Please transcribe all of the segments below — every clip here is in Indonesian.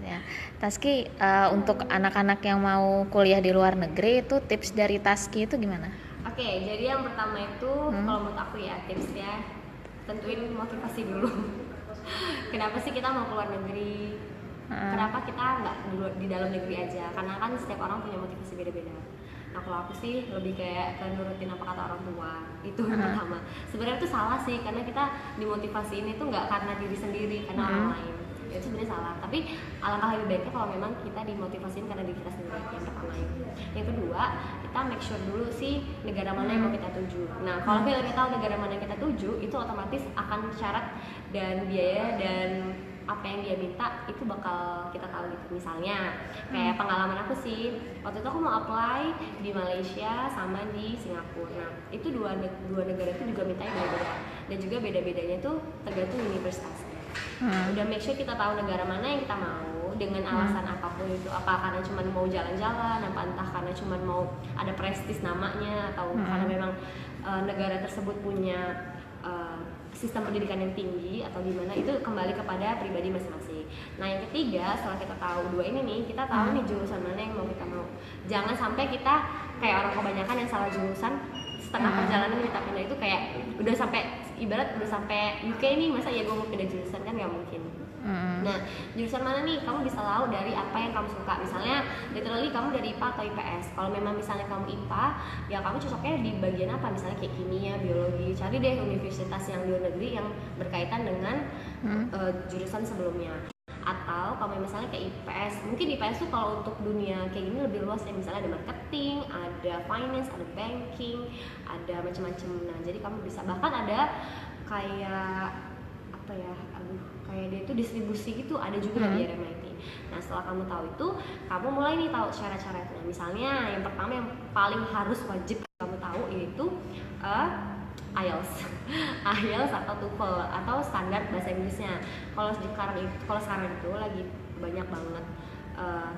Ya, Taski, untuk anak-anak yang mau kuliah di luar negeri itu tips dari Taski itu gimana? Oke, jadi yang pertama itu kalau menurut aku ya tipsnya tentuin motivasi dulu. Kenapa sih kita mau keluar negeri? Kenapa kita nggak di dalam negeri aja? Karena kan setiap orang punya motivasi beda-beda. Nah kalau aku sih lebih kayak ke nurutin apa kata orang tua. Itu yang pertama. Sebenarnya itu salah sih karena kita dimotivasiin itu nggak karena diri sendiri, karena orang lain. Itu sebenarnya salah. Tapi alangkah lebih baiknya kalau memang kita dimotivasiin karena diri kita sendiri. Yang pertama itu. Yang kedua, kita make sure dulu sih negara mana yang mau kita tuju. Nah kalau kita tahu negara mana yang kita tuju, itu otomatis akan syarat dan biaya dan apa yang dia minta itu bakal kita tahu gitu. Misalnya kayak pengalaman aku sih, waktu itu aku mau apply di Malaysia sama di Singapura. Nah itu dua negara itu juga mintanya beda-beda, dan juga beda-bedanya tuh tergantung universitasnya. Udah make sure kita tahu negara mana yang kita mau dengan alasan apapun itu, apa karena cuma mau jalan-jalan, apa entah karena cuma mau ada prestis namanya, atau karena memang negara tersebut punya sistem pendidikan yang tinggi atau gimana, itu kembali kepada pribadi masing-masing. Nah yang ketiga, setelah kita tahu dua ini nih, kita tahu nih jurusan mana yang mau kita mau. Jangan sampai kita kayak orang kebanyakan yang salah jurusan, setengah perjalanan kita pindah itu kayak udah sampai ibarat udah sampai UK nih, masa ya gue mau pindah jurusan, kan nggak mungkin. Nah jurusan mana nih, kamu bisa tahu dari apa yang kamu suka. Misalnya literally kamu dari IPA atau IPS. Kalau memang misalnya kamu IPA, ya kamu cocoknya di bagian apa, misalnya kayak kimia, biologi. Cari deh universitas yang di luar negeri yang berkaitan dengan jurusan sebelumnya. Atau kalau misalnya kayak IPS, mungkin IPS tuh kalau untuk dunia kayak gini lebih luas ya, misalnya ada marketing, ada finance, ada banking, ada macam-macam. Nah jadi kamu bisa, bahkan ada kayak apa ya, kayak dia itu distribusi gitu, ada juga di RMIT. Nah setelah kamu tahu itu, kamu mulai nih tahu syarat-syaratnya. Misalnya yang pertama yang paling harus wajib kamu tahu yaitu IELTS. IELTS atau TOEFL atau standar bahasa Inggrisnya. Kalau sekarang itu lagi banyak banget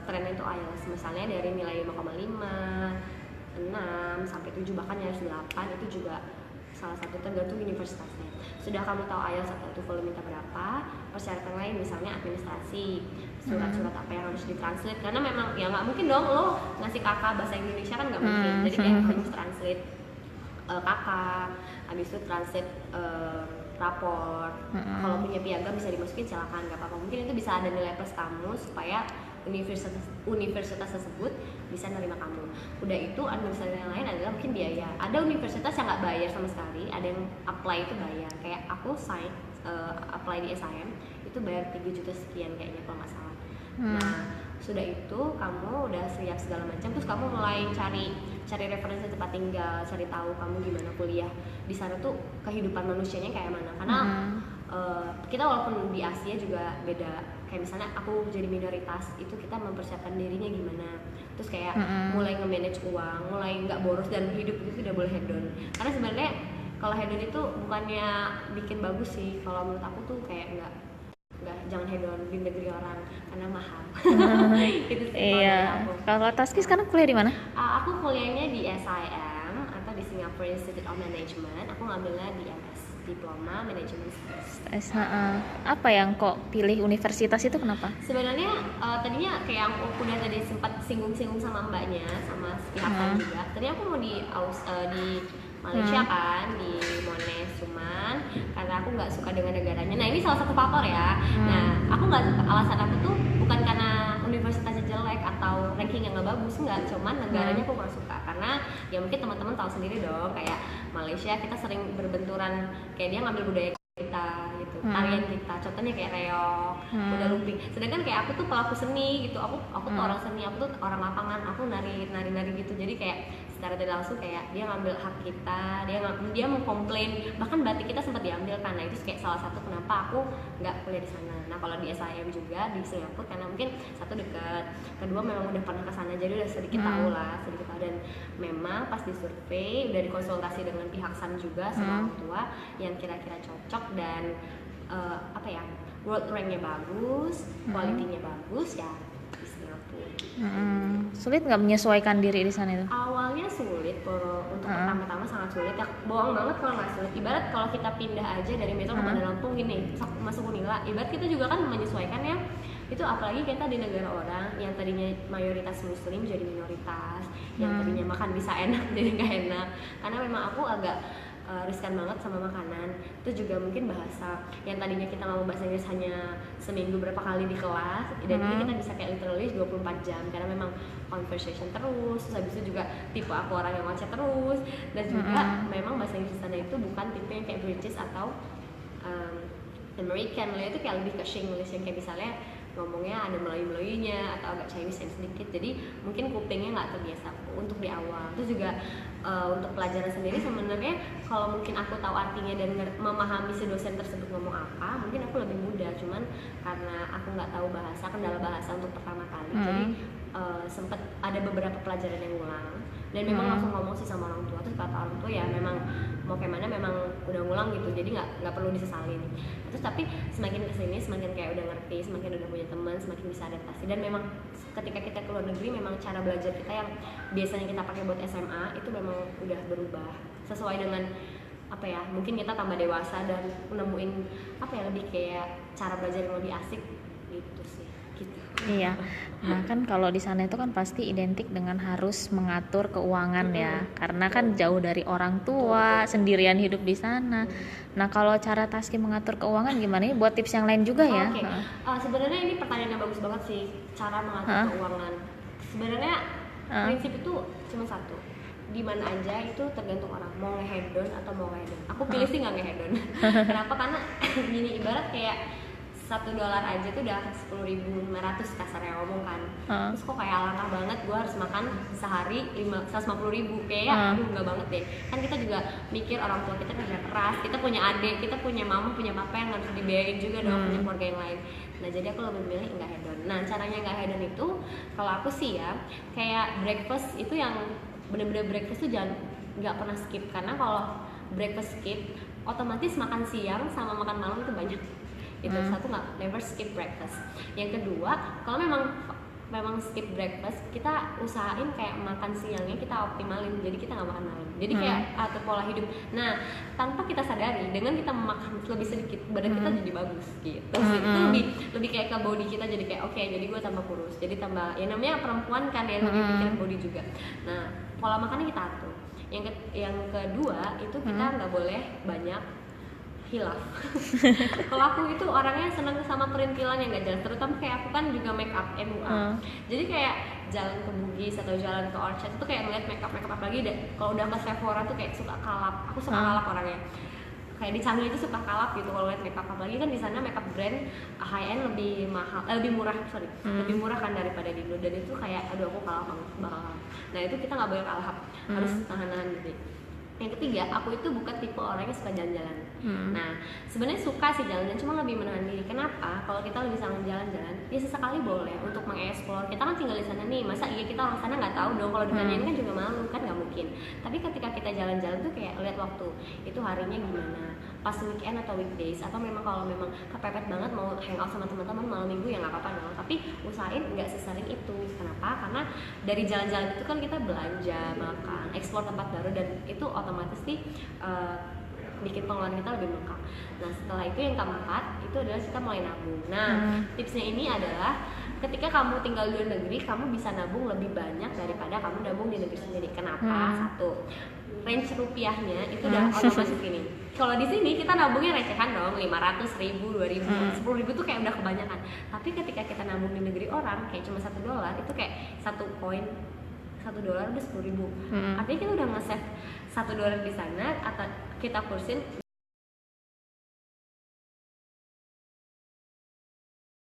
trennya itu IELTS. Misalnya dari nilai 5,5, 6 sampai 7, bahkan nyaris 8, itu juga salah satu, tergantung universitasnya. Sudah kamu tahu IELTS atau TOEFL minta berapa, persyaratan lain misalnya administrasi, surat-surat apa yang harus ditranslate, karena memang ya nggak mungkin dong lo ngasih kakak bahasa Indonesia, kan nggak mungkin. Jadi kayak harus translate kakak, habis itu translate rapor. Kalau punya piagam bisa dimasukin, silakan, nggak apa-apa. Mungkin itu bisa ada nilai plus kamu supaya universitas tersebut bisa nerima kamu. Udah itu, administrasi yang lain adalah mungkin biaya. Ada universitas yang nggak bayar sama sekali, ada yang apply itu bayar. Kayak aku apply di SIM itu bayar 3 juta sekian kayaknya kalau nggak salah. Nah sudah itu kamu udah siap segala macam, terus kamu mulai cari referensi tempat tinggal, cari tahu kamu gimana kuliah di sana tuh, kehidupan manusianya kayak mana. Karena kita walaupun di Asia juga beda. Kayak misalnya aku jadi minoritas, itu kita mempersiapkan dirinya gimana, terus kayak mulai nge-manage uang, mulai nggak boros, dan hidup itu udah boleh hedon. Karena sebenarnya kalau hedon itu bukannya bikin bagus sih, kalau menurut aku tuh kayak nggak, jangan hedon di negeri orang karena mahal. Itu sih kalau dari Iya. aku. Kalau Taski sekarang kuliah di mana? Aku kuliahnya di SIM atau di Singapore Institute of Management. Aku ngambilnya di MS, Diploma Management Studies. Apa yang kok pilih universitas itu, kenapa? Sebenarnya tadinya kayak aku udah tadi sempat singgung-singgung sama mbaknya, sama pihak juga. Tadinya aku mau di Malaysia kan, di Monash, cuman karena aku nggak suka dengan negaranya. Nah ini salah satu faktor ya. Nah aku nggak, alasan aku tuh bukan karena universitasnya jelek atau ranking yang nggak bagus, nggak, cuman negaranya aku nggak suka. Karena ya mungkin teman-teman tahu sendiri dong, kayak Malaysia kita sering berbenturan, kayak dia ngambil budaya kita gitu, tarian kita, contohnya kayak reog, kuda lumping. Sedangkan kayak aku tuh pelaku seni gitu, aku tuh orang seni, aku tuh orang lapangan, aku nari gitu. Jadi kayak secara tidak langsung kayak dia ngambil hak kita, dia mau komplain, bahkan batik kita sempat diambil. Karena itu kayak salah satu kenapa aku nggak kuliah di sana. Nah kalau di SIM juga di Singapura, karena mungkin satu dekat, kedua memang udah pernah kesana, jadi udah sedikit tahu lah, sedikit tahu. Dan memang pas di survei udah dikonsultasi dengan pihak SAN juga sama orang tua yang kira-kira cocok dan apa ya, world ranknya bagus, quality-nya bagus, ya di Singapura. Sulit nggak menyesuaikan diri di sana itu? Awalnya sulit, kalau untuk pertama-tama sangat sulit ya, bohong banget kalau nggak sulit. Ibarat kalau kita pindah aja dari Metro ke Bandar Lampung gini, masuk Unila, ibarat kita juga kan menyesuaikan ya. Itu apalagi kita di negara orang yang tadinya mayoritas muslim jadi minoritas, yang tadinya makan bisa enak jadi nggak enak, karena memang aku agak riskan banget sama makanan. Itu juga mungkin bahasa, yang tadinya kita ngomong bahasa Inggris hanya seminggu berapa kali di kelas, dan ini kita bisa kayak literally 24 jam karena memang conversation terus habis itu juga tipe aku orang yang ngoceh terus, dan juga memang bahasa Inggris sana itu bukan tipe yang kayak British atau American. Itu kayak lebih ke English yang kayak misalnya ngomongnya ada Melayu-Melayunya atau agak Chinese yang sedikit, jadi mungkin kupingnya nggak terbiasa untuk di awal. Terus juga untuk pelajaran sendiri sebenarnya kalau mungkin aku tahu artinya dan memahami si dosen tersebut ngomong apa, mungkin aku lebih mudah. Cuman karena aku nggak tahu bahasa, kendala bahasa untuk pertama kali, jadi sempet ada beberapa pelajaran yang ngulang, dan memang langsung ngomong sih sama orang tua. Terus kata orang tua ya memang mau kayak mana memang udah ngulang gitu, jadi nggak perlu disesalin. Terus tapi semakin kesini semakin kayak udah ngerti, semakin udah punya teman, semakin bisa adaptasi. Dan memang ketika kita keluar negeri memang cara belajar kita yang biasanya kita pakai buat SMA itu memang udah berubah sesuai dengan apa ya, mungkin kita tambah dewasa dan nemuin apa ya, lebih kayak cara belajar yang lebih asik gitu sih gitu. Iya. Nah kan kalau di sana itu kan pasti identik dengan harus mengatur keuangan ya, karena kan jauh dari orang tua, sendirian hidup di sana. Nah kalau cara Taski mengatur keuangan gimana? Buat tips yang lain juga ya. Oke. Sebenarnya ini pertanyaan yang bagus banget sih, cara mengatur keuangan. Sebenarnya prinsip itu cuma satu, di mana aja itu tergantung orang mau nge-hedon atau mau nge-hedon. Aku pilih sih nggak nge-hedon. Kenapa? Karena gini, ibarat kayak $1 aja tuh udah 10.500 kasarnya ngomong kan. Terus kok kayak langka banget gue harus makan sehari 150.000, kayak aduh nggak banget deh. Kan kita juga mikir orang tua kita kerja keras, kita punya adik, kita punya mama, punya papa yang harus dibiayain juga dong, punya keluarga yang lain. Nah jadi aku lebih milih nggak hedon. Nah caranya nggak hedon itu kalau aku sih ya, kayak breakfast itu yang bener-bener breakfast tuh jangan, nggak pernah skip. Karena kalau breakfast skip otomatis makan siang sama makan malam itu banyak. Itu satu, nggak, never skip breakfast. Yang kedua, kalau memang skip breakfast, kita usahain kayak makan siangnya kita optimalin, jadi kita nggak makan malam, jadi kayak atur pola hidup. Nah tanpa kita sadari, dengan kita makan lebih sedikit badan kita jadi bagus gitu. Itu lebih kayak ke body kita, jadi kayak oke, jadi gue tambah kurus, jadi tambah, ya namanya perempuan kan ya, lebih mikirin body juga. Nah pola makannya kita atur. Yang kedua itu kita nggak boleh banyak hilaf. Kalau aku itu orangnya senang sama perintilan yang gak jelas, terutama kayak aku kan juga make up MUA. Jadi kayak jalan ke Bugis atau jalan ke Orchard itu kayak ngeliat make up apalagi deh. Kalau udah ke Sephora tuh kayak suka kalap. Aku suka kalap orangnya. Kayak di Changi itu suka kalap gitu kalau lihat make up, apalagi kan di sana make up brand high end lebih mahal, lebih murah kan daripada di Indo, dan itu kayak aduh aku kalap banget, bakal kalap. Nah itu kita nggak boleh kalap, harus tahan-tahan gitu. Yang ketiga, aku itu bukan tipe orang yang suka jalan-jalan. Nah, sebenarnya suka sih jalan-jalan, cuma lebih menahan diri. Kenapa? Kalau kita lebih senang jalan-jalan, ya sesekali boleh untuk mengeksplor. Kita kan tinggal di sana nih, masa iya kita orang sana nggak tahu dong? Kalau ditanyain kan juga malu, kan nggak mungkin. Tapi ketika kita jalan-jalan tuh kayak lihat waktu, itu harinya gimana, pas weekend atau weekdays, atau memang kalau memang kepepet banget mau hangout sama teman-teman malam minggu ya nggak apa-apa dong. Tapi usahain nggak sesering itu. Kenapa? Karena dari jalan-jalan itu kan kita belanja, makan, eksplor tempat baru, dan itu otomatis sih bikin pengeluaran kita lebih bengkak. Nah setelah itu yang keempat itu adalah kita mulai nabung. Nah tipsnya ini adalah ketika kamu tinggal di luar negeri, kamu bisa nabung lebih banyak daripada kamu nabung di negeri sendiri. Kenapa? Satu, range rupiahnya itu udah otomatis gini. Kalau di sini kita nabungnya recehan dong, 500.000, 2.000, 10.000 tuh kayak udah kebanyakan. Tapi ketika kita nabung di negeri orang kayak cuma $1 itu kayak satu koin $1 udah 10.000. Artinya kita udah nge-save $1 di sana, atau kita kursin